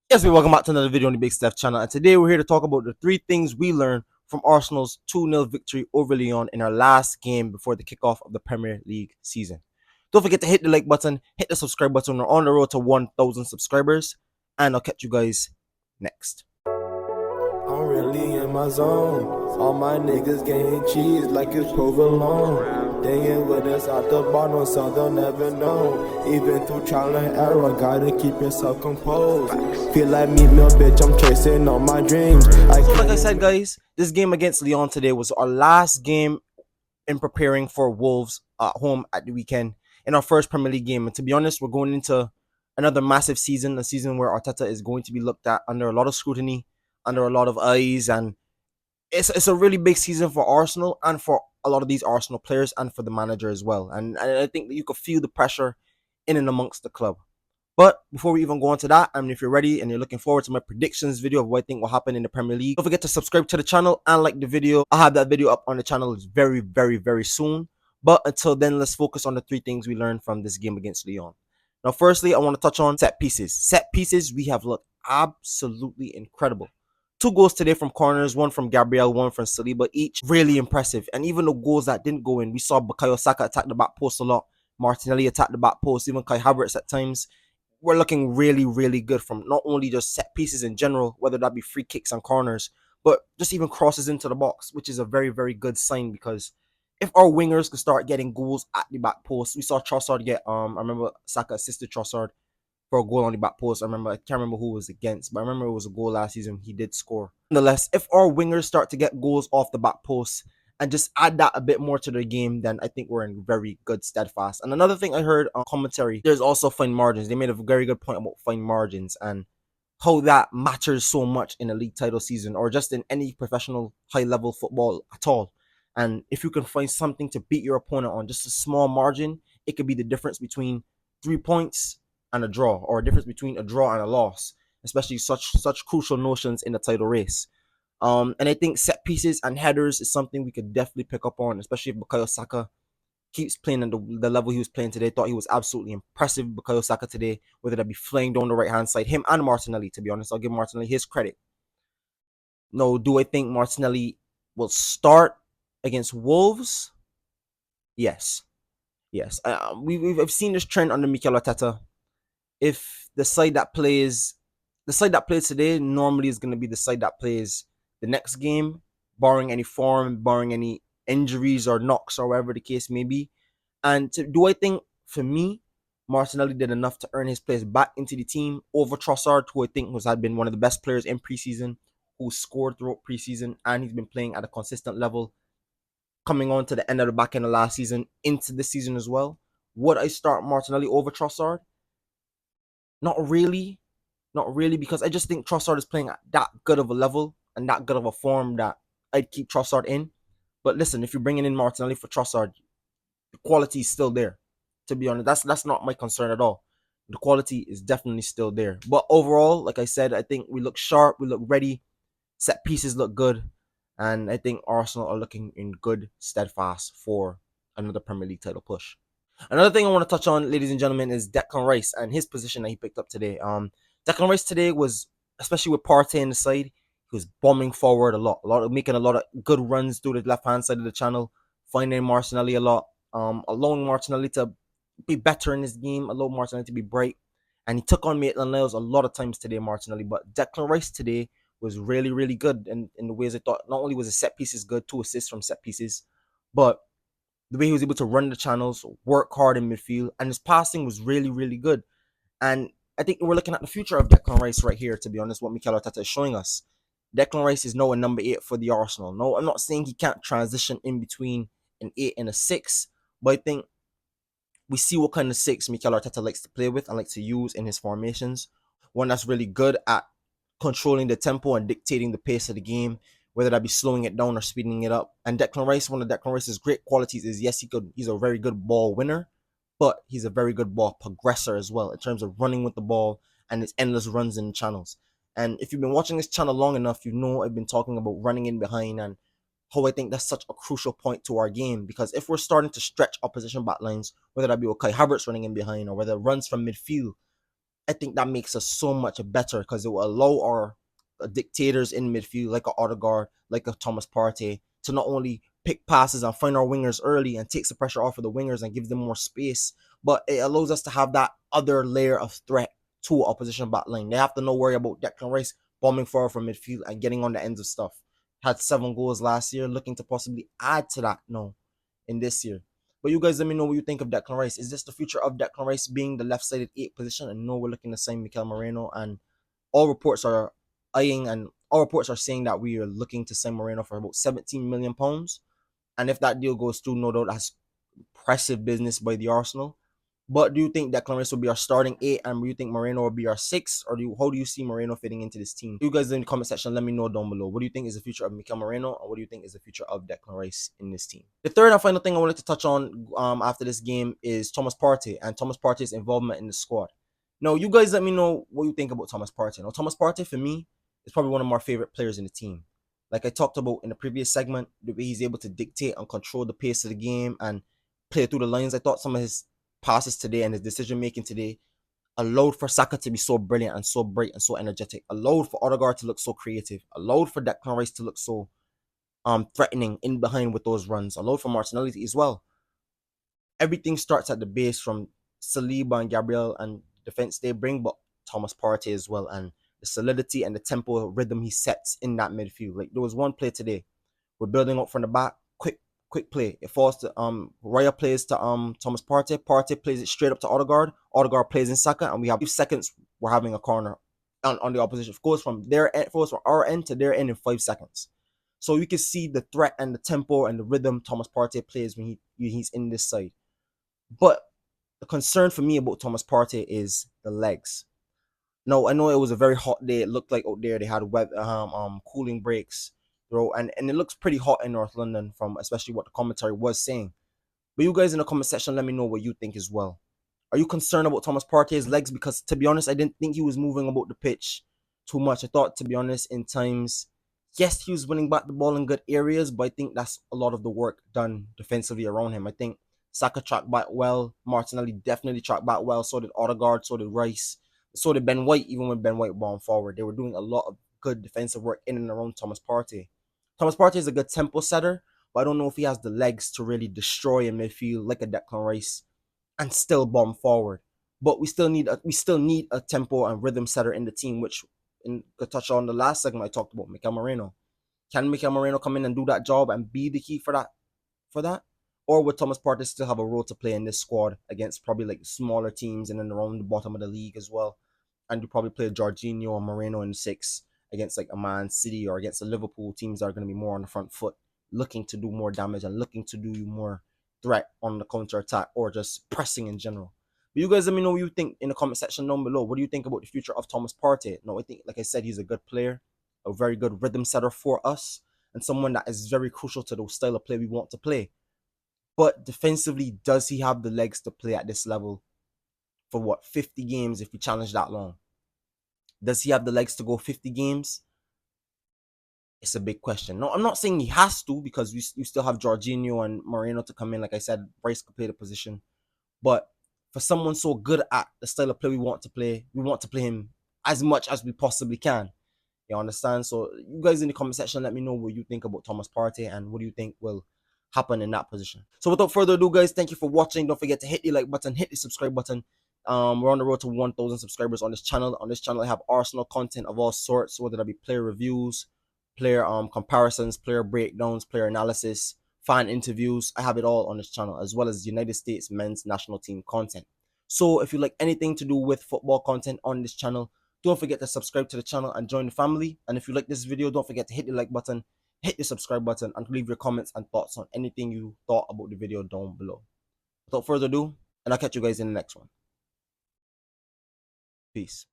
Yes, welcome back to another video on the Big Steph channel, and today we're here to talk about the three things we learned from Arsenal's 2-0 victory over Lyon in our last game before the kickoff of the Premier League season. Don't forget to hit the like button, hit the subscribe button. We're on the road to 1,000 subscribers, and I'll catch you guys next. I'm really in my zone. All my niggas getting cheese like it's provolone. They ain't with us at the bottom, so they'll never know. Even through trial and error, gotta keep yourself composed. Feel like me, little bitch, I'm chasing all my dreams. So like I said, guys, this game against Lyon today was our last game in preparing for Wolves at home at the weekend in our first Premier League game. And to be honest, we're going into another massive season, a season where Arteta is going to be looked at under a lot of scrutiny, under a lot of eyes, and it's a really big season for Arsenal and for a lot of these Arsenal players and for the manager as well. And I think that you could feel the pressure in and amongst the club. But before we even go on to that, I mean, if you're ready and you're looking forward to my predictions video of what I think will happen in the Premier League, don't forget to subscribe to the channel and like the video. I'll have that video up on the channel very, very, very soon. But until then, let's focus on the three things we learned from this game against Lyon. Now, firstly, I want to touch on set pieces. Set pieces, we have looked absolutely incredible. Two goals today from corners, one from Gabriel, one from Saliba, each really impressive. And even the goals that didn't go in, we saw Bukayo Saka attack the back post a lot. Martinelli attacked the back post, even Kai Havertz at times. We're looking really, really good from not only just set pieces in general, whether that be free kicks and corners, but just even crosses into the box, which is a very, very good sign because if our wingers could start getting goals at the back post, we saw Trossard get I remember Saka assisted Trossard for a goal on the back post. I can't remember who it was against, but I remember it was a goal last season. He did score. Nonetheless, if our wingers start to get goals off the back post and just add that a bit more to the game, then I think we're in very good steadfast. And another thing I heard on commentary, there's also fine margins. They made a very good point about fine margins and how that matters so much in a league title season or just in any professional high level football at all. And if you can find something to beat your opponent on just a small margin, it could be the difference between 3 points and a draw, or a difference between a draw and a loss, especially such crucial notions in the title race. And I think set pieces and headers is something we could definitely pick up on, especially if Bukayo Saka keeps playing at the level he was playing today. Thought he was absolutely impressive, Bukayo Saka today, whether that be flying down the right hand side, him and Martinelli. To be honest, I'll give Martinelli his credit. No, do I think Martinelli will start against Wolves? Yes, yes. I've seen this trend under Mikel Arteta. If the side that plays today normally is going to be the side that plays the next game, barring any form, barring any injuries or knocks or whatever the case may be. And do I think, for me, Martinelli did enough to earn his place back into the team over Trossard, who I think had been one of the best players in preseason, who scored throughout preseason, and he's been playing at a consistent level coming on to the end of the back end of last season into this season as well. Would I start Martinelli over Trossard? Not really. Not really, because I just think Trossard is playing at that good of a level and that good of a form that I'd keep Trossard in. But listen, if you're bringing in Martinelli for Trossard, the quality is still there. To be honest, that's not my concern at all. The quality is definitely still there. But overall, like I said, I think we look sharp, we look ready, set pieces look good, and I think Arsenal are looking in good steadfast for another Premier League title push. Another thing I want to touch on, ladies and gentlemen, is Declan Rice and his position that he picked up today. Declan Rice today was, especially with Partey in the side, he was bombing forward a lot of making a lot of good runs through the left hand side of the channel, finding Martinelli a lot, allowing Martinelli to be better in this game, allowing Martinelli to be bright, and he took on Maitland-Niles a lot of times today, Martinelli. But Declan Rice today was really, really good in the ways I thought. Not only was his set pieces good, 2 assists from set pieces, but the way he was able to run the channels, work hard in midfield, and his passing was really, really good. And I think we're looking at the future of Declan Rice right here, to be honest, what Mikel Arteta is showing us. Declan Rice is now a number 8 for the Arsenal. No, I'm not saying he can't transition in between an 8 and a 6, but I think we see what kind of 6 Mikel Arteta likes to play with and likes to use in his formations. One that's really good at controlling the tempo and dictating the pace of the game, whether that be slowing it down or speeding it up. And Declan Rice, one of Declan Rice's great qualities is, yes, he's a very good ball winner, but he's a very good ball progressor as well in terms of running with the ball and his endless runs in the channels. And if you've been watching this channel long enough, you know I've been talking about running in behind and how I think that's such a crucial point to our game, because if we're starting to stretch opposition backlines, whether that be with Kai Havertz running in behind or whether it runs from midfield, I think that makes us so much better because it will allow our dictators in midfield, like a Odegaard, like a Thomas Partey, to not only pick passes and find our wingers early and takes the pressure off of the wingers and gives them more space, but it allows us to have that other layer of threat to opposition back line. They have to not worry about Declan Rice bombing forward from midfield and getting on the ends of stuff. Had 7 goals last year, looking to possibly add to that now in this year. But you guys let me know what you think of Declan Rice. Is this the future of Declan Rice being the left-sided 8 position? And no, we're looking to sign Mikel Moreno, and all reports are all reports are saying that we are looking to sign Moreno for about £17 million. And if that deal goes through, no doubt that's impressive business by the Arsenal. But do you think that Clarence will be our starting 8, and do you think Moreno will be our 6, or how do you see Moreno fitting into this team? You guys in the comment section, let me know down below. What do you think is the future of Mikel Moreno, and what do you think is the future of Declan Rice in this team? The third and final thing I wanted to touch on after this game is Thomas Partey and Thomas Partey's involvement in the squad. Now, you guys let me know what you think about Thomas Partey. Now, Thomas Partey for me is probably one of my favorite players in the team. Like I talked about in the previous segment, the way he's able to dictate and control the pace of the game and play through the lines. I thought some of his passes today and his decision making today allowed for Saka to be so brilliant and so bright and so energetic, allowed for Odegaard to look so creative, allowed for Declan Rice to look so threatening in behind with those runs, allowed for Martinelli as well. Everything starts at the base from Saliba and Gabriel and defense they bring, but Thomas Partey as well, and the solidity and the tempo rhythm he sets in that midfield. Like there was one play today, we're building up from the back, quick play. It falls to Raya plays to Thomas Partey. Partey plays it straight up to Odegaard. Odegaard plays in Saka, and we have 5 seconds. We're having a corner on the opposition. It goes from their end, goes from our end to their end in 5 seconds. So you can see the threat and the tempo and the rhythm Thomas Partey plays when he's in this side. But the concern for me about Thomas Partey is the legs. No, I know it was a very hot day. It looked like out there they had cooling breaks, bro, and it looks pretty hot in North London from especially what the commentary was saying. But you guys in the comment section, let me know what you think as well. Are you concerned about Thomas Partey's legs? Because to be honest, I didn't think he was moving about the pitch too much. I thought, to be honest, in times, yes, he was winning back the ball in good areas, but I think that's a lot of the work done defensively around him. I think Saka tracked back well. Martinelli definitely tracked back well. So did Odegaard. So did Rice. So did Ben White. Even when Ben White bombed forward, they were doing a lot of good defensive work in and around Thomas Partey. Thomas Partey is a good tempo setter, but I don't know if he has the legs to really destroy in midfield like a Declan Rice and still bomb forward. But we still need a tempo and rhythm setter in the team, which in the touch on the last segment I talked about, Mikel Moreno. Can Mikel Moreno come in and do that job and be the key for that? Or would Thomas Partey still have a role to play in this squad against probably like smaller teams and then around the bottom of the league as well? And you probably play Jorginho or Moreno in 6 against like a Man City or against the Liverpool teams that are going to be more on the front foot, looking to do more damage and looking to do you more threat on the counter attack or just pressing in general. But you guys let me know what you think in the comment section down below. What do you think about the future of Thomas Partey? No, I think, like I said, he's a good player, a very good rhythm setter for us, and someone that is very crucial to the style of play we want to play. But defensively, does he have the legs to play at this level for 50 games if we challenge that long? Does he have the legs to go 50 games? It's a big question. No, I'm not saying he has to because you still have Jorginho and Moreno to come in. Like I said, Rice could play the position. But for someone so good at the style of play we want to play him as much as we possibly can. You understand? So you guys in the comment section, let me know what you think about Thomas Partey and what do you think will happen in that position. So without further ado, guys, thank you for watching. Don't forget to hit the like button, hit the subscribe button. We're on the road to 1,000 subscribers on this channel. On this channel, I have Arsenal content of all sorts, whether that be player reviews, player comparisons, player breakdowns, player analysis, fan interviews. I have it all on this channel, as well as United States men's national team content. So if you like anything to do with football content on this channel, don't forget to subscribe to the channel and join the family. And if you like this video, don't forget to hit the like button, hit the subscribe button, and leave your comments and thoughts on anything you thought about the video down below. Without further ado, and I'll catch you guys in the next one. Peace.